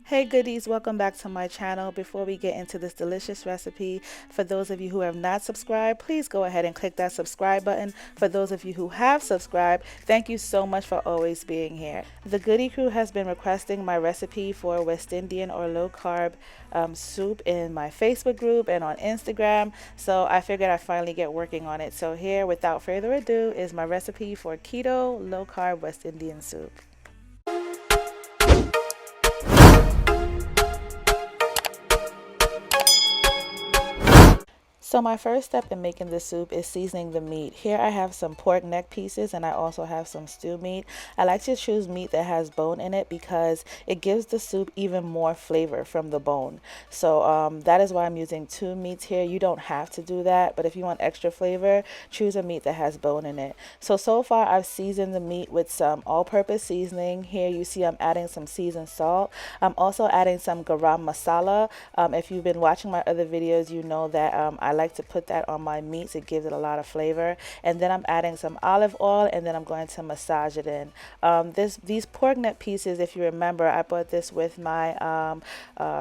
Hey goodies, welcome back to my channel. Before we get into this delicious recipe, for those of you who have not subscribed, please go ahead and click that subscribe button. For those of you who have subscribed, thank you so much for always being here. The Goodie Crew has been requesting my recipe for West Indian or low carb soup in my Facebook group and on Instagram, so I figured I'd finally get working on it. So here, without further ado, is my recipe for keto low carb West Indian soup. So my first step in making this soup is seasoning the meat. Here I have some pork neck pieces and I also have some stew meat. I like to choose meat that has bone in it because it gives the soup even more flavor from the bone. So that is why I'm using two meats here. You don't have to do that, but if you want extra flavor, choose a meat that has bone in it. So far I've seasoned the meat with some all-purpose seasoning. Here you see I'm adding some seasoned salt. I'm also adding some garam masala. If you've been watching my other videos, you know that I like to put that on my meats. It gives it a lot of flavor. And then I'm adding some olive oil, and then I'm going to massage it in. These pork neck pieces, if you remember, I bought this with my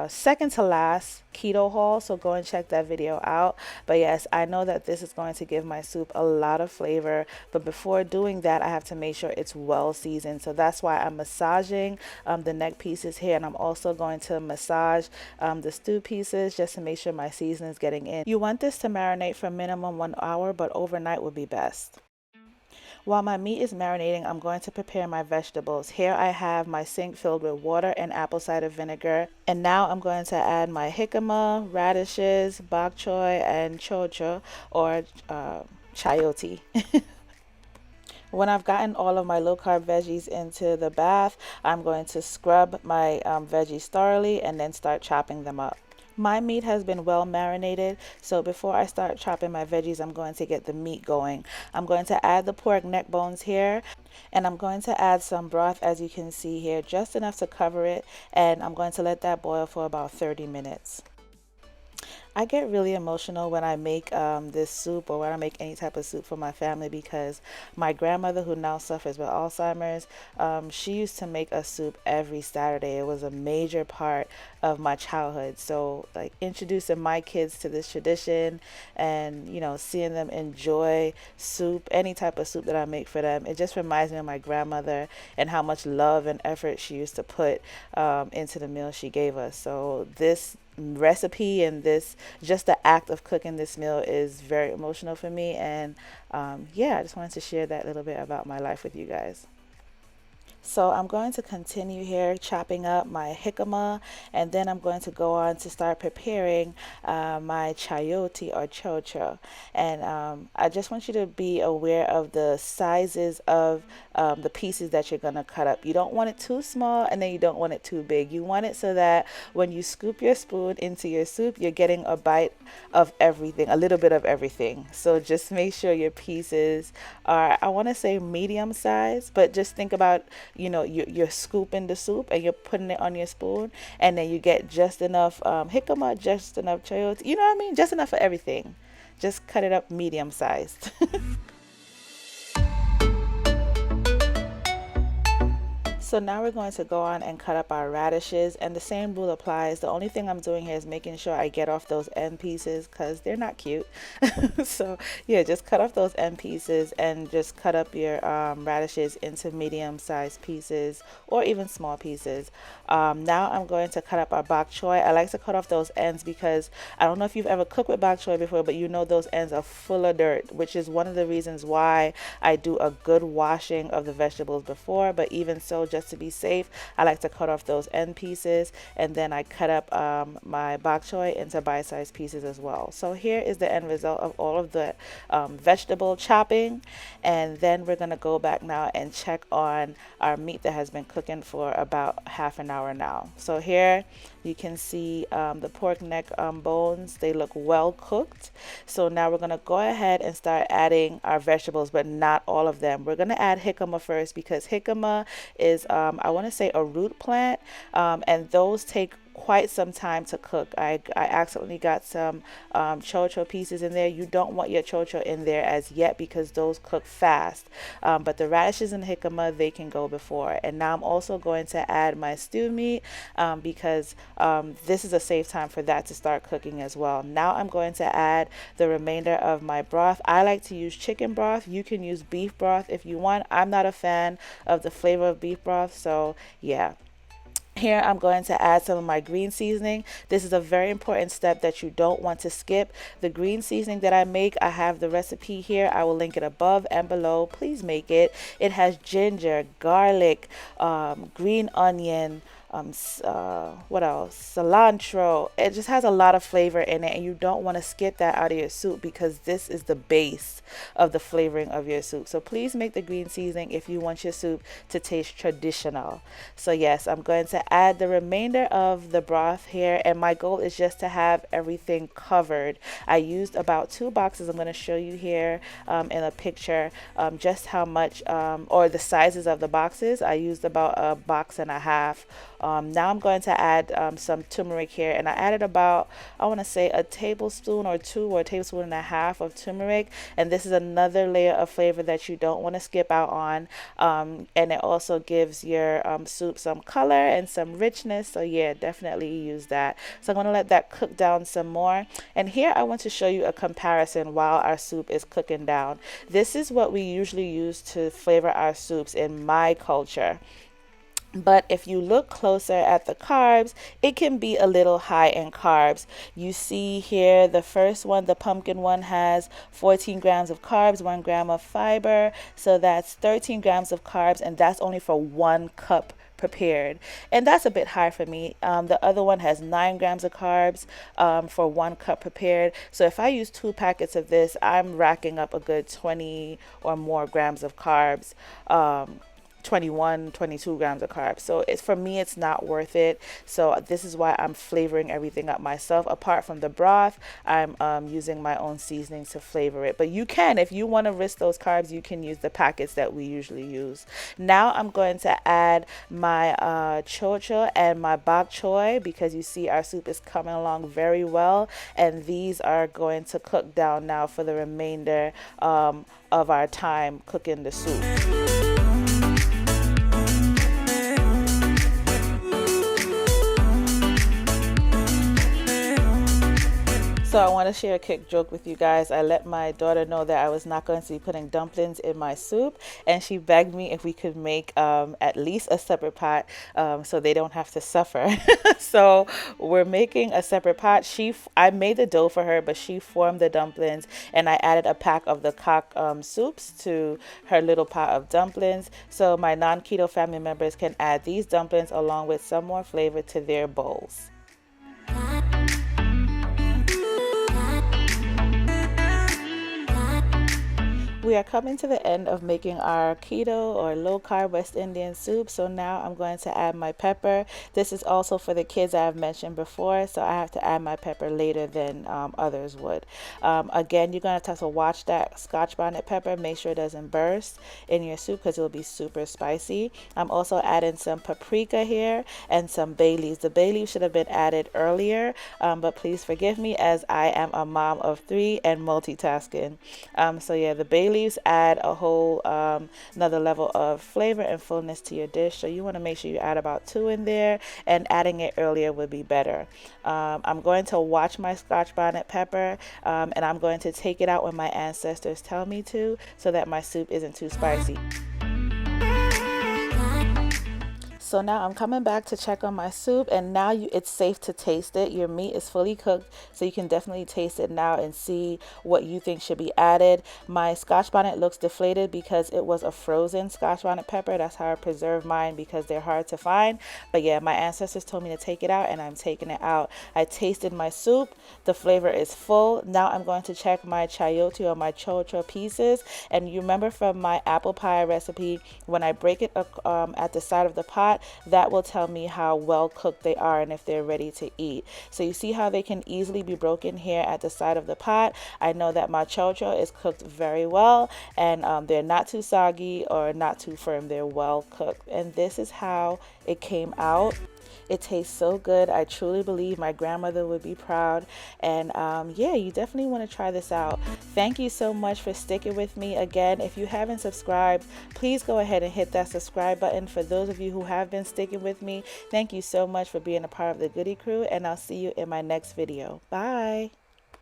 second to last keto haul, so go and check that video out. But yes, I know that this is going to give my soup a lot of flavor, but before doing that I have to make sure it's well seasoned. So that's why I'm massaging the neck pieces here, and I'm also going to massage the stew pieces just to make sure my seasoning is getting in. You want this to marinate for minimum 1 hour, but overnight would be best. While my meat is marinating, I'm going to prepare my vegetables. Here I have my sink filled with water and apple cider vinegar. And now I'm going to add my jicama, radishes, bok choy, and chocho, or chayote. When I've gotten all of my low carb veggies into the bath, I'm going to scrub my veggies thoroughly and then start chopping them up. My meat has been well marinated, so before I start chopping my veggies, I'm going to get the meat going. I'm going to add the pork neck bones here, and I'm going to add some broth, as you can see here, just enough to cover it, and I'm going to let that boil for about 30 minutes. I get really emotional when I make this soup, or when I make any type of soup for my family, because my grandmother, who now suffers with Alzheimer's, she used to make a soup every Saturday. It was a major part of my childhood. So like introducing my kids to this tradition, and seeing them enjoy soup, any type of soup that I make for them, it just reminds me of my grandmother and how much love and effort she used to put into the meal she gave us. So this recipe and just the act of cooking this meal is very emotional for me, and yeah, I just wanted to share that little bit about my life with you guys. So I'm going to continue here chopping up my jicama, and then I'm going to go on to start preparing my chayote or chocho. And I just want you to be aware of the sizes of the pieces that you're going to cut up. You don't want it too small, and then you don't want it too big. You want it so that when you scoop your spoon into your soup, you're getting a bite of everything, a little bit of everything. So just make sure your pieces are, I want to say, medium size, but just think about, you're scooping the soup and you're putting it on your spoon, and then you get just enough jicama, just enough chayote, you know what I mean? Just enough for everything. Just cut it up medium sized. So now we're going to go on and cut up our radishes, and the same rule applies. The only thing I'm doing here is making sure I get off those end pieces because they're not cute. So yeah, just cut off those end pieces and just cut up your radishes into medium-sized pieces or even small pieces. Now I'm going to cut up our bok choy. I like to cut off those ends because I don't know if you've ever cooked with bok choy before, but those ends are full of dirt, which is one of the reasons why I do a good washing of the vegetables before. But even so, just to be safe, I like to cut off those end pieces, and then I cut up my bok choy into bite-sized pieces as well. So here is the end result of all of the vegetable chopping, and then we're going to go back now and check on our meat that has been cooking for about half an hour now. So here you can see the pork neck bones. They look well cooked. So now we're going to go ahead and start adding our vegetables, but not all of them. We're going to add jicama first because jicama is I want to say a root plant, and those take quite some time to cook. I accidentally got some chocho pieces in there. You don't want your chocho in there as yet because those cook fast. But the radishes and jicama, they can go before. And now I'm also going to add my stew meat because this is a safe time for that to start cooking as well. Now I'm going to add the remainder of my broth. I like to use chicken broth. You can use beef broth if you want. I'm not a fan of the flavor of beef broth, so yeah. Here I'm going to add some of my green seasoning. This is a very important step that you don't want to skip. The green seasoning that I make, I have the recipe here. I will link it above and below. Please make it. It has ginger, garlic, green onion, what else? Cilantro. It just has a lot of flavor in it, and you don't want to skip that out of your soup because this is the base of the flavoring of your soup. So please make the green seasoning if you want your soup to taste traditional. So yes, I'm going to add the remainder of the broth here, and my goal is just to have everything covered. I used about 2 boxes. I'm going to show you here in a picture just how much or the sizes of the boxes. I used about a box and a half. Now I'm going to add some turmeric here, and I added about, I want to say, a tablespoon or 2 or a tablespoon and a half of turmeric, and this is another layer of flavor that you don't want to skip out on, and it also gives your soup some color and some richness. So yeah, definitely use that. So I'm going to let that cook down some more, and here I want to show you a comparison while our soup is cooking down. This is what we usually use to flavor our soups in my culture. But if you look closer at the carbs, it can be a little high in carbs. You see here the first one, the pumpkin one, has 14 grams of carbs, 1 gram of fiber. So that's 13 grams of carbs, and that's only for 1 cup prepared, and that's a bit high for me. The other one has 9 grams of carbs for 1 cup prepared. So if I use 2 packets of this, I'm racking up a good 20 or more grams of carbs. 21, 22 grams of carbs. So it's, for me, it's not worth it. So this is why I'm flavoring everything up myself. Apart from the broth, I'm using my own seasonings to flavor it. But you can, if you want to risk those carbs, you can use the packets that we usually use. Now I'm going to add my chocho and my bok choy, because you see our soup is coming along very well, and these are going to cook down now for the remainder of our time cooking the soup. So I want to share a quick joke with you guys. I let my daughter know that I was not going to be putting dumplings in my soup, and she begged me if we could make at least a separate pot so they don't have to suffer. So we're making a separate pot. I made the dough for her, but she formed the dumplings, and I added a pack of the cock soups to her little pot of dumplings. So my non-keto family members can add these dumplings along with some more flavor to their bowls. We are coming to the end of making our keto or low carb West Indian soup. So now I'm going to add my pepper. This is also for the kids I have mentioned before, so I have to add my pepper later than others would. Again, you're going to have to watch that Scotch bonnet pepper. Make sure it doesn't burst in your soup because it'll be super spicy. I'm also adding some paprika here and some bay leaves. The bay leaves should have been added earlier, but please forgive me as I am a mom of 3 and multitasking. So yeah, the bay leaves add a whole another level of flavor and fullness to your dish. So you want to make sure you add about 2 in there, and adding it earlier would be better. I'm going to watch my Scotch bonnet pepper, and I'm going to take it out when my ancestors tell me to, so that my soup isn't too spicy. So now I'm coming back to check on my soup, and now it's safe to taste it. Your meat is fully cooked, so you can definitely taste it now and see what you think should be added. My Scotch bonnet looks deflated because it was a frozen Scotch bonnet pepper. That's how I preserve mine, because they're hard to find. But yeah, my ancestors told me to take it out, and I'm taking it out. I tasted my soup. The flavor is full. Now I'm going to check my chayote or my chocho pieces. And you remember from my apple pie recipe, when I break it at the side of the pot, that will tell me how well cooked they are and if they're ready to eat. So you see how they can easily be broken here at the side of the pot. I know that my chocho is cooked very well, and they're not too soggy or not too firm. They're well cooked, and this is how it came out. It tastes so good. I truly believe my grandmother would be proud. And yeah, you definitely want to try this out. Thank you so much for sticking with me. Again, if you haven't subscribed, please go ahead and hit that subscribe button. For those of you who have been sticking with me, thank you so much for being a part of the Goody Crew, and I'll see you in my next video. Bye.